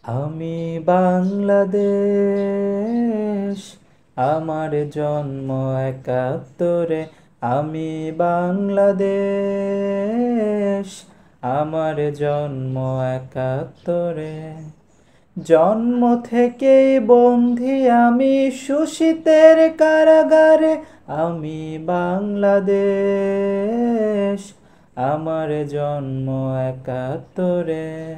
আমি বাংলাদেশ, আমার জন্ম একাত্তরে। আমি বাংলাদেশ, আমার জন্ম একাত্তরে। জন্ম থেকেই বন্দী আমি শোষিতের কারাগারে। আমি বাংলাদেশ, আমার জন্ম একাত্তরে।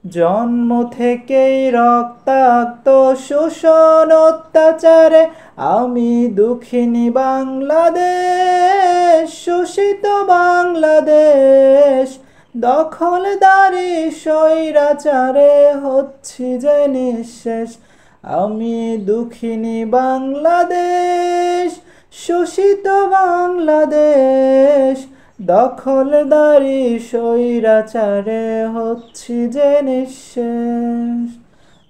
জন্ম থেকেই রক্তাক্ত শোষণ অত্যাচারে। আমি দুঃখিনী বাংলাদেশ, শোষিত বাংলাদেশ। দখলদারি স্বৈরাচারে হচ্ছি যে নিঃশেষ। আমি দুঃখিনী বাংলাদেশ, শোষিত বাংলাদেশ। দখলদারি স্বৈরাচারে হচ্ছি যে নিঃশেষ।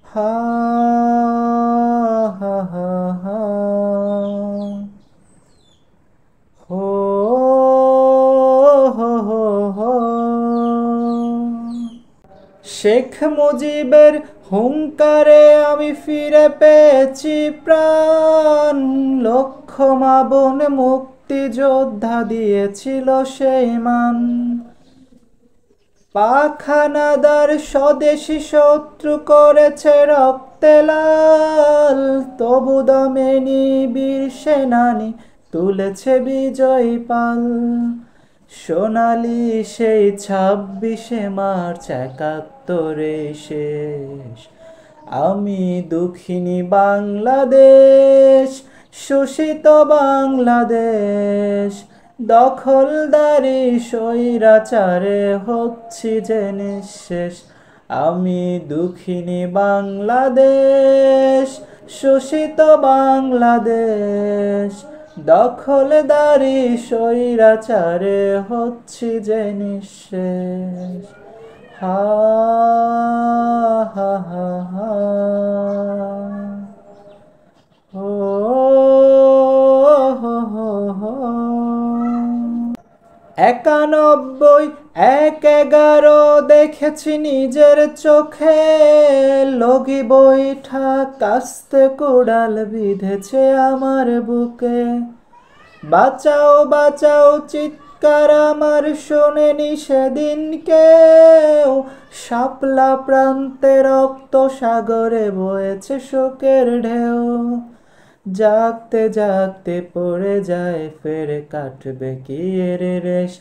হা হা হা হা হো হো হো হো। শেখ মুজিবের হুঙ্কারে আমি ফিরে পেয়েছি প্রাণ। লক্ষ মা বোন মুক্তিযোদ্ধা দিয়েছিল সেই মান। পাখানাদার স্বদেশী শত্রু করেছে রক্তে লাল। তবু দমেনি বীর সেনানী তুলেছে বিজয়ী পাল। সোনালি সেই 26শে মার্চ একাত্তরে শেষ। আমি দুঃখিনী বাংলাদেশ, শোষিত বাংলাদেশ। দখলদারি স্বৈরাচারে হচ্ছি যে নিঃশেষ। আমি দুঃখিনী বাংলাদেশ, শোষিত বাংলাদেশ। দখলদারি স্বৈরাচারে হচ্ছি যে নিঃশেষ। হা হা হা হা হো হো হো হো। 91 1/11 দেখেছি নিজের চোখে। লগি বৈঠা কাস্তে কুড়াল বিঁধেছে আমার বুকে। বাঁচাও বাঁচাও চিৎকার আমার শোনেনি সেদিন কেউ। শাপলা প্রান্তে রক্ত সাগরে বয়েছে শোকের ঢেউ। জাগতে জাগতে পড়ে যায় ফের কাটবে কি এর রেশ।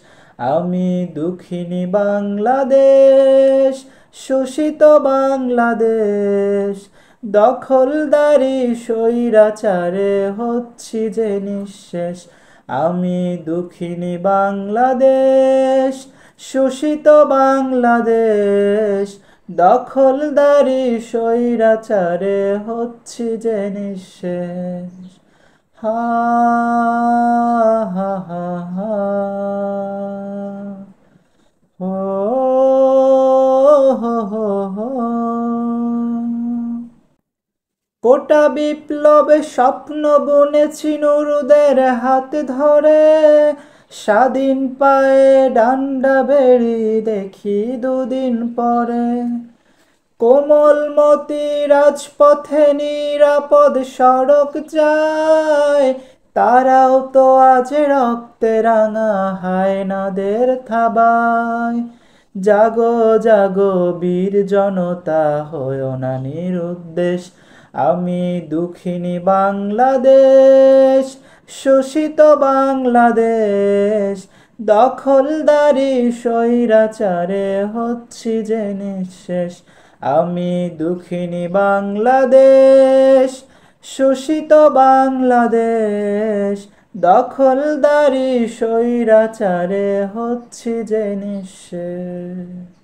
আমি দুঃখিনী বাংলাদেশ, শোষিত বাংলাদেশ। দখলদারি স্বৈরাচারে হচ্ছি যে নিঃশেষ। আমি দুঃখিনী বাংলাদেশ, শোষিত বাংলাদেশ। দখলদারি স্বৈরাচারে হচ্ছি যে নিঃশেষ। হা হা হা হা হো হো হো হো। কোটা বিপ্লবে স্বপ্ন বুনেছি নুরুদের হাত ধরে। স্বাধীন পায়ে ডান্ডা বেড়ি দেখি দুদিন পরে। কোমলমতি রাজপথে নিরাপদ সড়ক যায়। তারাও তো আজ রক্তে রাঙা হায়নাদের থাবায়। জাগো জাগো বীর জনতা, হয় না নিরুদ্দেশ। আমি দুঃখিনী বাংলাদেশ, শোষিত বাংলাদেশ। দখলদারি স্বৈরাচারে হচ্ছি যে নিঃশেষ। আমি দুঃখিনী বাংলাদেশ, শোষিত বাংলাদেশ। দখলদারি স্বৈরাচারে হচ্ছি যে নিঃশেষ।